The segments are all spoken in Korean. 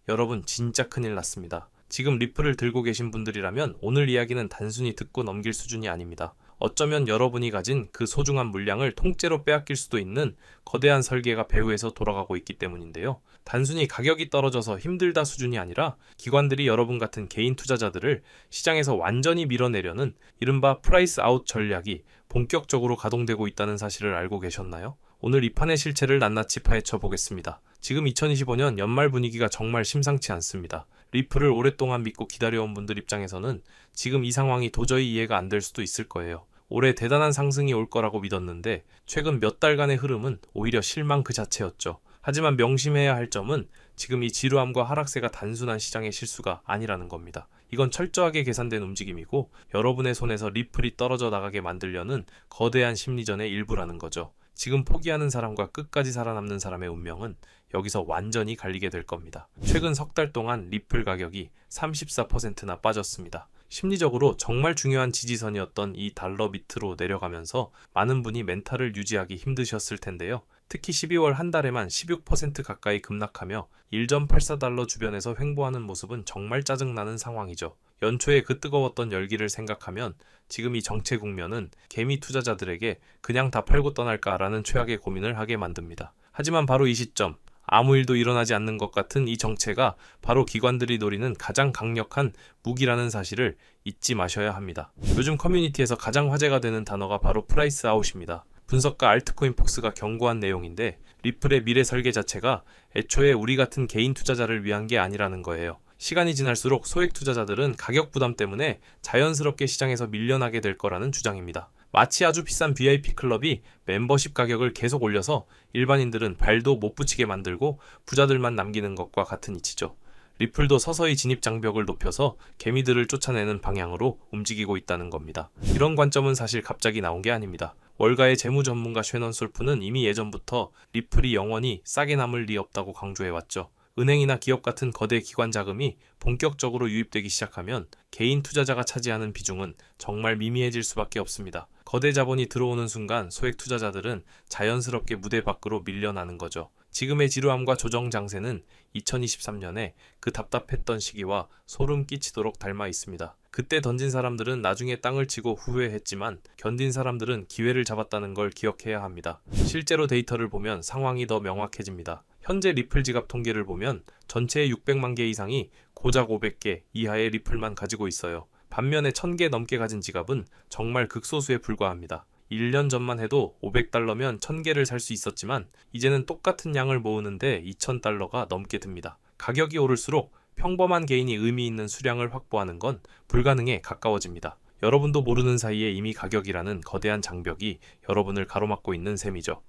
여러분 진짜 큰일 났습니다. 지금 리플을 들고 계신 분들이라면 오늘 이야기는 단순히 듣고 넘길 수준이 아닙니다. 어쩌면 여러분이 가진 그 소중한 물량을 통째로 빼앗길 수도 있는 거대한 설계가 배후에서 돌아가고 있기 때문인데요. 단순히 가격이 떨어져서 힘들다 수준이 아니라 기관들이 여러분 같은 개인 투자자들을 시장에서 완전히 밀어내려는 이른바 프라이스 아웃 전략이 본격적으로 가동되고 있다는 사실을 알고 계셨나요? 오늘 이 판의 실체를 낱낱이 파헤쳐 보겠습니다. 지금 2025년 연말 분위기가 정말 심상치 않습니다. 리플을 오랫동안 믿고 기다려온 분들 입장에서는 지금 이 상황이 도저히 이해가 안 될 수도 있을 거예요. 올해 대단한 상승이 올 거라고 믿었는데 최근 몇 달간의 흐름은 오히려 실망 그 자체였죠. 하지만 명심해야 할 점은 지금 이 지루함과 하락세가 단순한 시장의 실수가 아니라는 겁니다. 이건 철저하게 계산된 움직임이고 여러분의 손에서 리플이 떨어져 나가게 만들려는 거대한 심리전의 일부라는 거죠. 지금 포기하는 사람과 끝까지 살아남는 사람의 운명은 여기서 완전히 갈리게 될 겁니다. 최근 석 달 동안 리플 가격이 34%나 빠졌습니다. 심리적으로 정말 중요한 지지선이었던 이 달러 밑으로 내려가면서 많은 분이 멘탈을 유지하기 힘드셨을 텐데요. 특히 12월 한 달에만 16% 가까이 급락하며 1.84달러 주변에서 횡보하는 모습은 정말 짜증나는 상황이죠. 연초에 그 뜨거웠던 열기를 생각하면 지금 이 정체 국면은 개미 투자자들에게 그냥 다 팔고 떠날까라는 최악의 고민을 하게 만듭니다. 하지만 바로 이 시점, 아무 일도 일어나지 않는 것 같은 이 정체가 바로 기관들이 노리는 가장 강력한 무기라는 사실을 잊지 마셔야 합니다. 요즘 커뮤니티에서 가장 화제가 되는 단어가 바로 프라이스 아웃입니다. 분석가 알트코인 폭스가 경고한 내용인데 리플의 미래 설계 자체가 애초에 우리 같은 개인 투자자를 위한 게 아니라는 거예요. 시간이 지날수록 소액 투자자들은 가격 부담 때문에 자연스럽게 시장에서 밀려나게 될 거라는 주장입니다. 마치 아주 비싼 VIP 클럽이 멤버십 가격을 계속 올려서 일반인들은 발도 못 붙이게 만들고 부자들만 남기는 것과 같은 이치죠. 리플도 서서히 진입 장벽을 높여서 개미들을 쫓아내는 방향으로 움직이고 있다는 겁니다. 이런 관점은 사실 갑자기 나온 게 아닙니다. 월가의 재무 전문가 쉐넌 솔프는 이미 예전부터 리플이 영원히 싸게 남을 리 없다고 강조해왔죠. 은행이나 기업 같은 거대 기관 자금이 본격적으로 유입되기 시작하면 개인 투자자가 차지하는 비중은 정말 미미해질 수밖에 없습니다. 거대 자본이 들어오는 순간 소액 투자자들은 자연스럽게 무대 밖으로 밀려나는 거죠. 지금의 지루함과 조정 장세는 2023년에 그 답답했던 시기와 소름 끼치도록 닮아 있습니다. 그때 던진 사람들은 나중에 땅을 치고 후회했지만 견딘 사람들은 기회를 잡았다는 걸 기억해야 합니다. 실제로 데이터를 보면 상황이 더 명확해집니다. 현재 리플 지갑 통계를 보면 전체의 600만 개 이상이 고작 500개 이하의 리플만 가지고 있어요. 반면에 1000개 넘게 가진 지갑은 정말 극소수에 불과합니다. 1년 전만 해도 500달러면 1000개를 살 수 있었지만 이제는 똑같은 양을 모으는데 2000달러가 넘게 듭니다. 가격이 오를수록 평범한 개인이 의미 있는 수량을 확보하는 건 불가능에 가까워집니다. 여러분도 모르는 사이에 이미 가격이라는 거대한 장벽이 여러분을 가로막고 있는 셈이죠.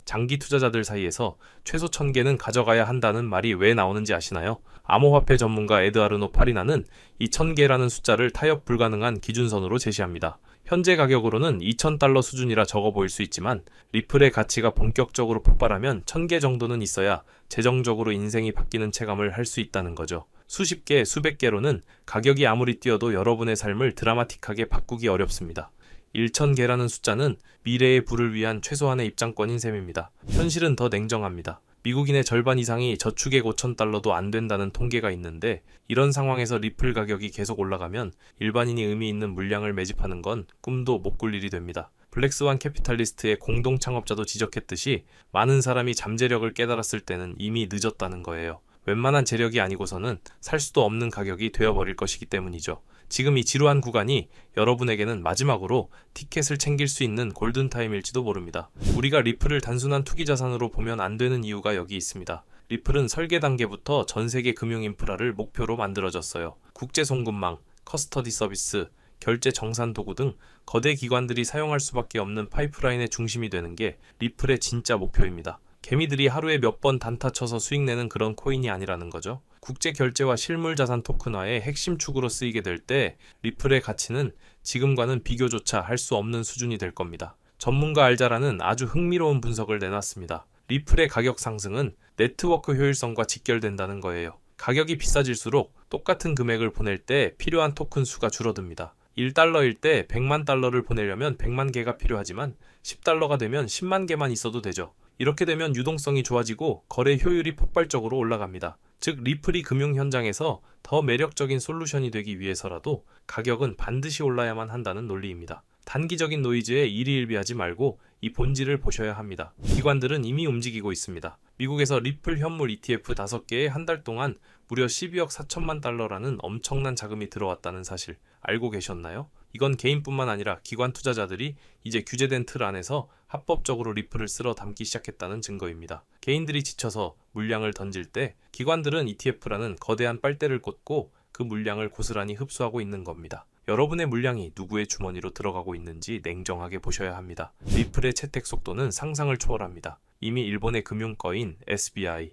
장기 투자자들 사이에서 최소 1000개는 가져가야 한다는 말이 왜 나오는지 아시나요? 암호화폐 전문가 에드아르노 파리나는 이 1000개라는 숫자를 타협 불가능한 기준선으로 제시합니다. 현재 가격으로는 2000달러 수준이라 적어 보일 수 있지만 리플의 가치가 본격적으로 폭발하면 1000개 정도는 있어야 재정적으로 인생이 바뀌는 체감을 할 수 있다는 거죠. 수십 개, 수백 개로는 가격이 아무리 뛰어도 여러분의 삶을 드라마틱하게 바꾸기 어렵습니다. 1000개라는 숫자는 미래의 부를 위한 최소한의 입장권인 셈입니다. 현실은 더 냉정합니다. 미국인의 절반 이상이 저축액 5000달러도 안 된다는 통계가 있는데 이런 상황에서 리플 가격이 계속 올라가면 일반인이 의미 있는 물량을 매집하는 건 꿈도 못 꿀 일이 됩니다. 블랙스완 캐피탈리스트의 공동 창업자도 지적했듯이 많은 사람이 잠재력을 깨달았을 때는 이미 늦었다는 거예요. 웬만한 재력이 아니고서는 살 수도 없는 가격이 되어버릴 것이기 때문이죠. 지금 이 지루한 구간이 여러분에게는 마지막으로 티켓을 챙길 수 있는 골든타임일지도 모릅니다. 우리가 리플을 단순한 투기 자산으로 보면 안 되는 이유가 여기 있습니다. 리플은 설계 단계부터 전 세계 금융 인프라를 목표로 만들어졌어요. 국제 송금망, 커스터디 서비스, 결제 정산 도구 등 거대 기관들이 사용할 수밖에 없는 파이프라인의 중심이 되는 게 리플의 진짜 목표입니다. 개미들이 하루에 몇 번 단타 쳐서 수익 내는 그런 코인이 아니라는 거죠. 국제 결제와 실물 자산 토큰화의 핵심 축으로 쓰이게 될 때 리플의 가치는 지금과는 비교조차 할 수 없는 수준이 될 겁니다. 전문가 알자라는 아주 흥미로운 분석을 내놨습니다. 리플의 가격 상승은 네트워크 효율성과 직결된다는 거예요. 가격이 비싸질수록 똑같은 금액을 보낼 때 필요한 토큰 수가 줄어듭니다. 1달러일 때 100만 달러를 보내려면 100만 개가 필요하지만 10달러가 되면 10만 개만 있어도 되죠. 이렇게 되면 유동성이 좋아지고 거래 효율이 폭발적으로 올라갑니다. 즉 리플이 금융 현장에서 더 매력적인 솔루션이 되기 위해서라도 가격은 반드시 올라야만 한다는 논리입니다. 단기적인 노이즈에 일희일비하지 말고 이 본질을 보셔야 합니다. 기관들은 이미 움직이고 있습니다. 미국에서 리플 현물 ETF 5개에 한 달 동안 무려 12억 4천만 달러라는 엄청난 자금이 들어왔다는 사실 알고 계셨나요? 이건 개인뿐만 아니라 기관 투자자들이 이제 규제된 틀 안에서 합법적으로 리플을 쓸어 담기 시작했다는 증거입니다. 개인들이 지쳐서 물량을 던질 때 기관들은 ETF라는 거대한 빨대를 꽂고 그 물량을 고스란히 흡수하고 있는 겁니다. 여러분의 물량이 누구의 주머니로 들어가고 있는지 냉정하게 보셔야 합니다. 리플의 채택 속도는 상상을 초월합니다. 이미 일본의 금융거인 SBI,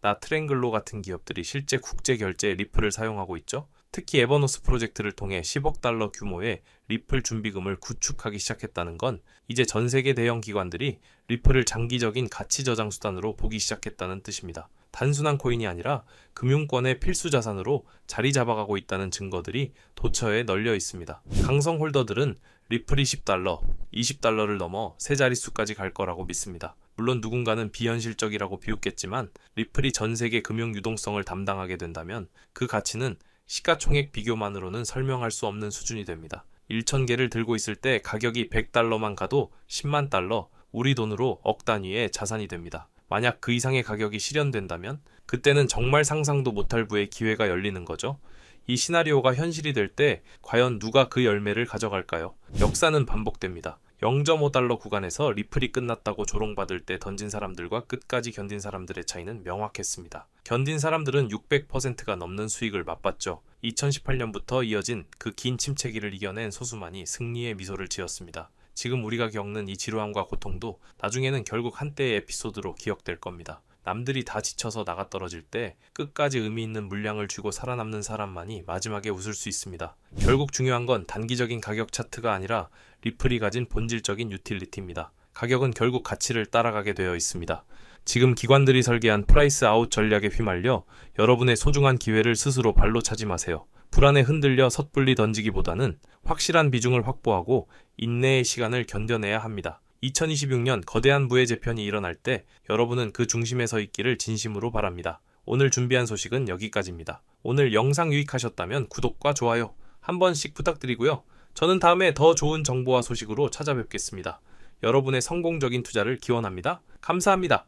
나트랭글로 같은 기업들이 실제 국제 결제에 리플을 사용하고 있죠. 특히 에버노스 프로젝트를 통해 10억 달러 규모의 리플 준비금을 구축하기 시작했다는 건 이제 전 세계 대형 기관들이 리플을 장기적인 가치 저장 수단으로 보기 시작했다는 뜻입니다. 단순한 코인이 아니라 금융권의 필수 자산으로 자리 잡아가고 있다는 증거들이 도처에 널려 있습니다. 강성 홀더들은 리플이 10달러, 20달러를 넘어 세 자릿수까지 갈 거라고 믿습니다. 물론 누군가는 비현실적이라고 비웃겠지만 리플이 전 세계 금융 유동성을 담당하게 된다면 그 가치는 시가총액 비교만으로는 설명할 수 없는 수준이 됩니다. 1,000개를 들고 있을 때 가격이 100달러만 가도 10만 달러, 우리 돈으로 억 단위의 자산이 됩니다. 만약 그 이상의 가격이 실현된다면 그때는 정말 상상도 못할 부의 기회가 열리는 거죠. 이 시나리오가 현실이 될 때 과연 누가 그 열매를 가져갈까요? 역사는 반복됩니다. 0.5달러 구간에서 리플이 끝났다고 조롱받을 때 던진 사람들과 끝까지 견딘 사람들의 차이는 명확했습니다. 견딘 사람들은 600%가 넘는 수익을 맛봤죠. 2018년부터 이어진 그 긴 침체기를 이겨낸 소수만이 승리의 미소를 지었습니다. 지금 우리가 겪는 이 지루함과 고통도 나중에는 결국 한때의 에피소드로 기억될 겁니다. 남들이 다 지쳐서 나가떨어질 때 끝까지 의미 있는 물량을 쥐고 살아남는 사람만이 마지막에 웃을 수 있습니다. 결국 중요한 건 단기적인 가격 차트가 아니라 리플이 가진 본질적인 유틸리티입니다. 가격은 결국 가치를 따라가게 되어 있습니다. 지금 기관들이 설계한 프라이스 아웃 전략에 휘말려 여러분의 소중한 기회를 스스로 발로 차지 마세요. 불안에 흔들려 섣불리 던지기보다는 확실한 비중을 확보하고 인내의 시간을 견뎌내야 합니다. 2026년 거대한 부의 재편이 일어날 때 여러분은 그 중심에 서 있기를 진심으로 바랍니다. 오늘 준비한 소식은 여기까지입니다. 오늘 영상 유익하셨다면 구독과 좋아요 한 번씩 부탁드리고요. 저는 다음에 더 좋은 정보와 소식으로 찾아뵙겠습니다. 여러분의 성공적인 투자를 기원합니다. 감사합니다.